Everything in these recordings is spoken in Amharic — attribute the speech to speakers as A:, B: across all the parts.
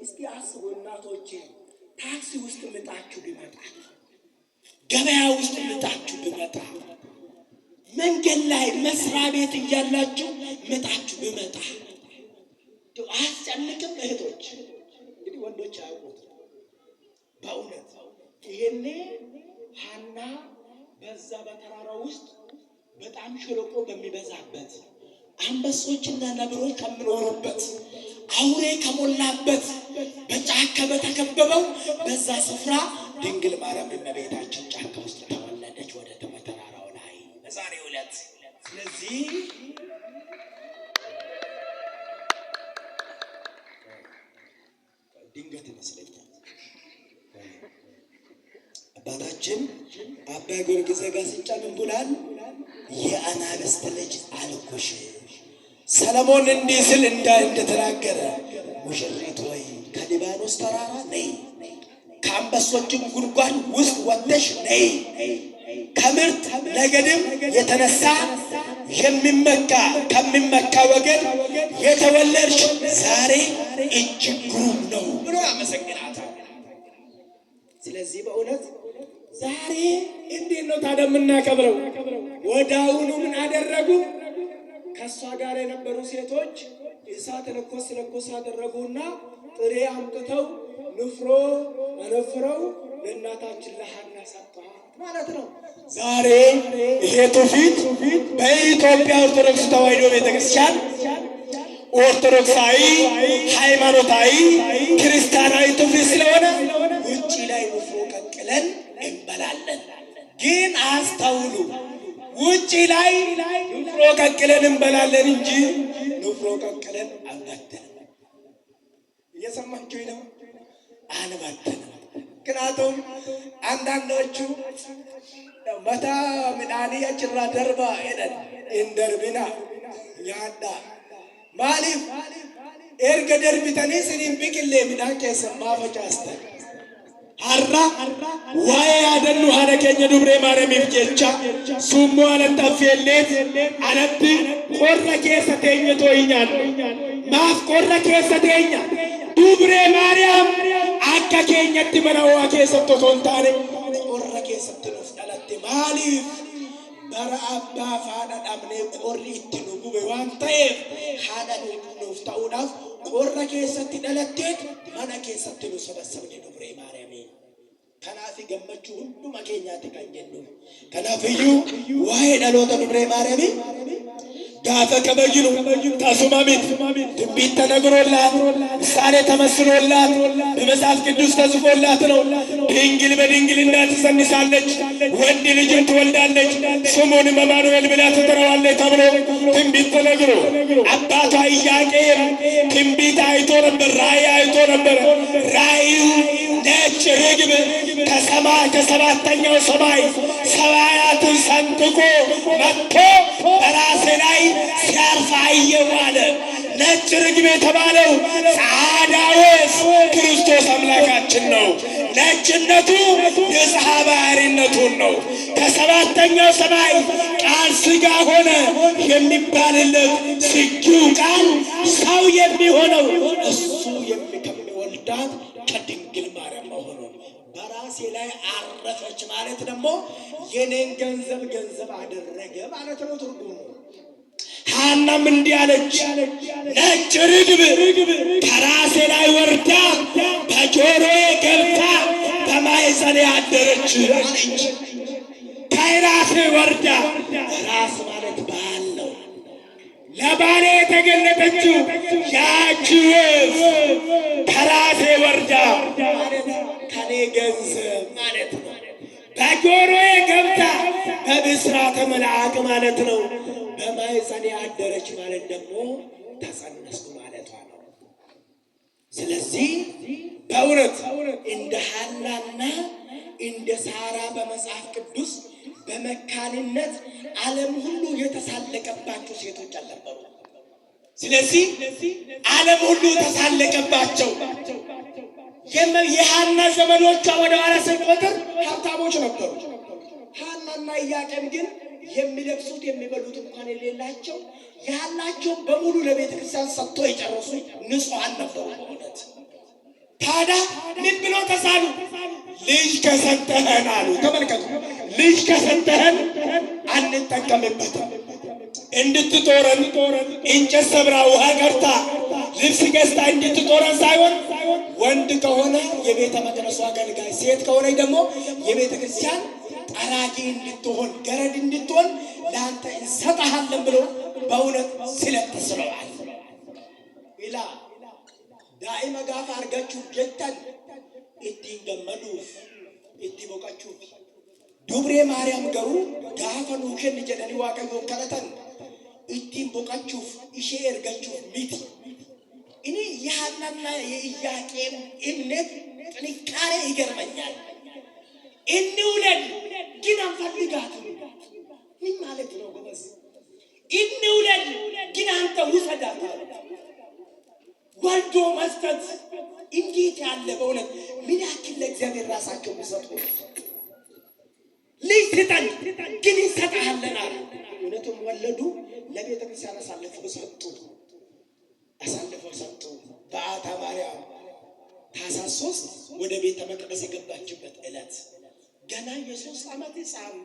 A: እስቲ አስቡ እናቶቼ፣ ታክሲ ውስጥ ምጣችሁ ቢመጣ፣ ገበያ ውስጥ ምጣችሁ ቢመጣ፣ መንገድ ላይ መስሪያ ቤት እያላችሁ ምጣችሁ ቢመጣ አያስጨንቅም? እህቶች እንግዲህ ወንዶች አያውቁት። በእውነት ይሄኔ ሐና በዛ በተራራው ውስጥ በጣም ሸለቆ በሚበዛበት አንበሶችና ነብሮች ከሚኖሩበት አውሬ ከሞላበት በጫካ በተከበበው በዛ ስፍራ ድንግል ማርያም እመቤታችን ጫካ ውስጥ ተወለደች ወደ ተራራው ላይ በዛሬው ዕለት። ስለዚህ ድንገት ይመስለኛል አባታችን አባ ጊዮርጊስ ዘጋስጫ ምን ብሏል? የአናብስት ልጅ አልኩሽ። ሰለሞን እንዲህ ሲል እንደተናገረ ሙሽሪት ወይ ከሊባኖስ ተራራ ነይ፣ ከአንበሶችም ጉድጓድ ውስጥ ወጥተሽ ነይ፣ ከምርት ነገድም የተነሳ ከሚመካ ወገን የተወለድሽ ዛሬ እጅግ ግሩም ነው ብሎ ያመሰግናታል። ስለዚህ በእውነት ዛሬ እንዴት ነው ታዲያ የምናከብረው? ወዳውኑ ምን አደረጉ? ከሷ ጋር የነበሩ ሴቶች እሳት ለኮስ አደረጉና ጥሬ አምጥተው ንፍሮ አነፍረው ለእናታችን ለሐና ሰጥተዋት ማለት ነው። ዛሬ ይሄ ትውፊት በኢትዮጵያ ኦርቶዶክስ ተዋሕዶ ቤተክርስቲያን ኦርቶዶክሳዊ ሃይማኖታዊ ክርስቲያናዊ ትውፊት ስለሆነ ውጪ ላይ ንፍሮ ቀቅለን እንበላለን። ግን አስተውሉ፣ ውጪ ላይ ንፍሮ ቀቅለን እንበላለን እንጂ ንፍሮ ቀቅለን አንበተንም። እየሰማችሁ ነው? አንበተንም። ምክንያቱም አንዳንዶቹ መታ ምናኒ አችራ ደርባ ሄደን እንደርቢና ያዳ ማሊፍ ኤርገ ደርቢተኒ ስኒን ቢቅሌ ምና ኬሰማ ፈጫስተን har'a waa'ee yaadannu haadha keenya dubree maaramiif jecha summuu alatti affeelleet alatti qorra keessa teenya too'i nyaannu. Maaf qorra keessa teenya? Dubree maariyaam akka keenyatti mana ho'aa keessatti osoo hin taane qorra keessatti nuuf dhalatte. Maaliif? bara abbaa fi haadha dhabnee qorri itti nu gube waan ta'eef haadha nuuf ta'uudhaaf qorra keessatti dhalatteet mana keessatti nu sabasabne dubree maariyaam. Kanaaf gammachuu hunduma keenyaatti kan jennu. Kanaafiyyuu waa'ee dhaloota dubree maariyaamii gaafa kabajnu tasuma miti dubbiin ተነግሮላት ምሳሌ ተመስሎላት በመጽሐፍ ቅዱስ ተጽፎላት ነው። ድንግል በድንግልና ትጸንሳለች፣ ወንድ ልጅን ትወልዳለች፣ ስሙንም አማኑኤል ብላ ትጠራዋለች ተብሎ ትንቢት ተነግሮ አባቷ ኢያቄም ትንቢት አይቶ ነበር፣ ራእይ አይቶ ነበር። ራእዩ ነጭ ርግብ ከሰባተኛው ሰማይ ሰማያትን ሰንጥቆ መጥቶ በራሴ ላይ ሲያርፍ አየሁ አለ። ነጭ ርግብ የተባለው ጻዕዳ ወፍ ክርስቶስ አምላካችን ነው። ነጭነቱ ንጽሐ ባህሪነቱን ነው። ከሰባተኛው ሰማይ ቃል ሥጋ ሆነ የሚባልለት ስጊው ቃል ሰው የሚሆነው እሱ ከሚወልዳት ከድንግል ማርያም መሆኑ በራሴ ላይ አረፈች ማለት ደግሞ የኔን ገንዘብ አደረገ ማለት ነው ትርጉሙ። ሐናም እንዲህ አለች፣ ነጭ ርግብ ከራሴ ላይ ወርዳ በጆሮዬ ገብታ በማኅፀኔ አደረች አለች። ከራሴ ወርዳ፣ ራስ ማለት ባል ነው። ለባሌ የተገለጠችው ያቺ ወፍ ከራሴ ወርዳ ማለት ከኔ ገንዘብ ማለት ነው። በጆሮዬ ገብታ በብስራተ መልአክ ማለት ነው። በማኅፀኔ አደረች ማለት ደግሞ ተጸነስኩ ማለቷ ነው። ስለዚህ በእውነት እንደ ሐናና እንደ ሳራ በመጽሐፍ ቅዱስ በመካንነት ዓለም ሁሉ የተሳለቀባቸው ሴቶች አልነበሩ። ስለዚህ ዓለም ሁሉ ተሳለቀባቸው። የሐና ዘመዶቿ ወደ ኋላ ስንቆጥር ሀብታሞች ነበሩ። ሐናና ኢያቄም ግን የሚለብሱት የሚበሉት እንኳን የሌላቸው ያላቸው በሙሉ ለቤተ ክርስቲያን ሰጥቶ የጨረሱ ንጹሐን ነበሩ። በእውነት ታዲያ ምን ብሎ ተሳሉ? ልጅ ከሰጠህን አሉ። ተመልከቱ፣ ልጅ ከሰጠህን አንጠቀምበትም። እንድትጦረን እንጨት ሰብራ ውሃ ቀርታ ልብስ ገዝታ እንድትጦረን ሳይሆን ወንድ ከሆነ የቤተ መቅደሱ አገልጋይ፣ ሴት ከሆነ ደግሞ የቤተ ክርስቲያን ጠራጊ እንድትሆን ገረድ እንድትሆን ለአንተ እንሰጥሃለን ብሎ በእውነት ስለተስለዋል ኢላ ዳኢመ ጋፋ አርጋችሁ ጀተን ittiin gammaduuf itti boqachuuf dubree maariyaam garuu gaafa nuu kenni jedhanii waaqayyoon kadhatan ittiin boqachuuf ishee ergachuuf miti ini የሐናና የኢያቄም እምነት ጥንካሬ ይገርመኛል። እንውለድ ግን አንፈልጋትም። ምን ማለት ነው ጎበዝ? እንውለድ ግን አንተ ውሰዳት። ወልዶ መስጠት እንዴት ያለ በእውነት ምን ያክል ለእግዚአብሔር ራሳቸው የሚሰጡ ልጅ ስጠን ግን እንሰጥሃለን አሉ። እውነቱም ወለዱ። ለቤተ ክርስቲያን አሳልፈው ሰጡ። በዓታ ማርያም ታኅሳስ 3 ወደ ቤተ መቅደስ የገባችበት ዕለት ገና የ3 ዓመት ሕፃን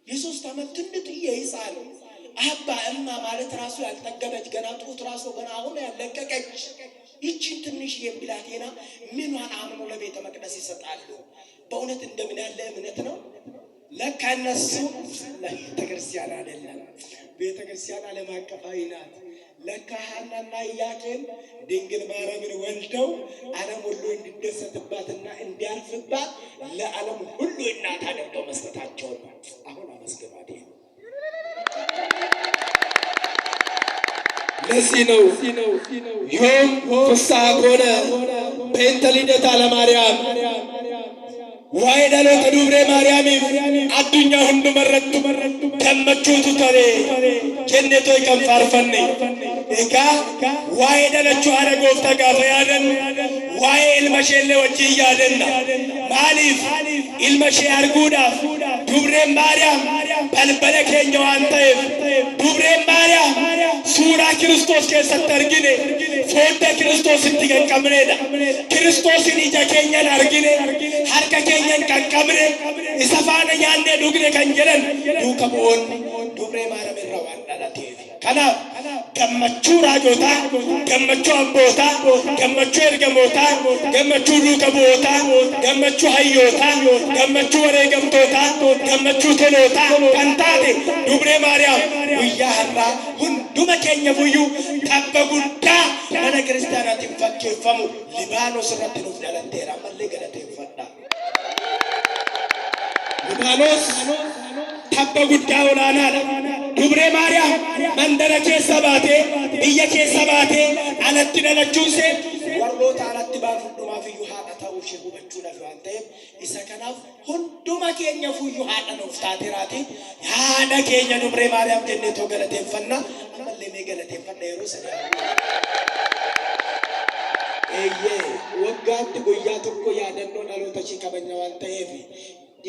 A: የ3 ዓመት ትንጥዬ ሕፃን አባ እማ ማለት ራሱ ያልጠገበች ገና ጡት ራሱ ገና አሁን ያለቀቀች ይችን ትንሽ የብላቴና ምኗን አምኖ ለቤተ መቅደስ ይሰጣሉ? በእውነት እንደምን ያለ እምነት ነው! ለካ እነሱ ለቤተ ክርስቲያን አይደለም፣ ቤተ ክርስቲያን ዓለም አቀፋዊ ናት። ለካ ሐናና ኢያቄም ድንግል ማርያምን ወልደው ዓለም ሁሉ እንዲደሰትባትና እንዲያርፍባት ለዓለም ሁሉ እናት አድርገው መስጠታቸው ነው። አሁን አመስግናት። ለዚህ ነው ዮም ፍስሐ ኮነ በእንተ ልደታ ለማርያም ዋይ ዳሎተ ዱብሬ ማርያም አዱኛ ሁንዱ መረጡ ከመቹቱ ተሬ ጀነቶ ይከንፋርፈኔ ኤጋ ዋይ ዳለቹ አረጎፍ ተጋፈ ያደን ዋይ ኢልመሼለ ወጂ ያደና ማሊፍ ኢልመሼ አርጉዳፍ ዱብሬ ማርያም በልበለ ኬኛ ዋንተይፍ ዱብሬ ማርያም ሱራ ክርስቶስ ከሰት አርጊኔ ፎደ ክርስቶስ እንትገቀምኔዳ ክርስቶስን ኢጃ ኬኛን አርጊኔ ሀርከ ኬኛን ቀንቀምኔ ኢሰፋነ ያኔ ዱግኔ ከንጀለን ዱከቦን ዱብሬ ማርያም ይራዋን ዳላቴፍ ከና ገመቹ ራጆታ ገመቹ አቦታ ገመቹ ኤርገሞታ ገመቹ ዱከቦታ ገመቹ ሀዮታ ገመቹ ወሬ ገምቶታ ገመቹ ቶሎታ ከንታቴ ዱብሬ ማርያም ጉያ ሀራ ሁንዱመ ኬኛ ቡዩ ታበ ጉዳ መነ ክርስቲያናት ይፈኬፈሙ ሊባኖስ ረት ኑፍ ዳለቴራ መሌ ገለቴ ይፈዳ ሊባኖስ ታበ ጉዳ ወላና ዱብሬ ማርያም መንደረ ኬሰ ባቴ ብየ ኬሰ ባቴ አለቲ ደለቹንሴ ወርሎታ አለቲ ባፉዱማ ፍዩ ሀቀ ተውሽ ሁበቹ ነፍ አንተም ኢሰከናፍ ሁንዱማ ኬኛ ፍዩ ሀቀ ነው ፍታቴራቲ ያደ ኬኛ ዱብሬ ማርያም ጀነቶ ገለቴፈና አመለሜ ገለቴፈና የሩሰ ኤየ ወጋት ጉያ ተኮ ያደኖ ዳሎታ ቺ ከበኛ ዋንተይፍ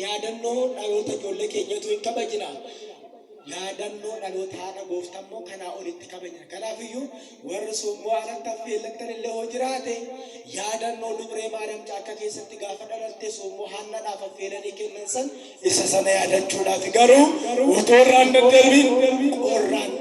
A: ያደኖ ዳሎታ ጆለ ኬኘቱ ይከበጅና ያደኖ ዳሎታ ጎፍታሞ ከና ኦሊት ከበኛ ከላፍዩ ወርሱሞ አለተፍ ለክተን ለሆጅራቴ ያደኖ ዱብሬ ማርያም ጫካ ከሰት ጋፈ ዳለቴ ሱሞ ሐና ዳፈፌለኒ ከነሰን ኢሰሰነ ያደቹ ዳፍ ገሩ ወቶራ እንደርቢ ቆራን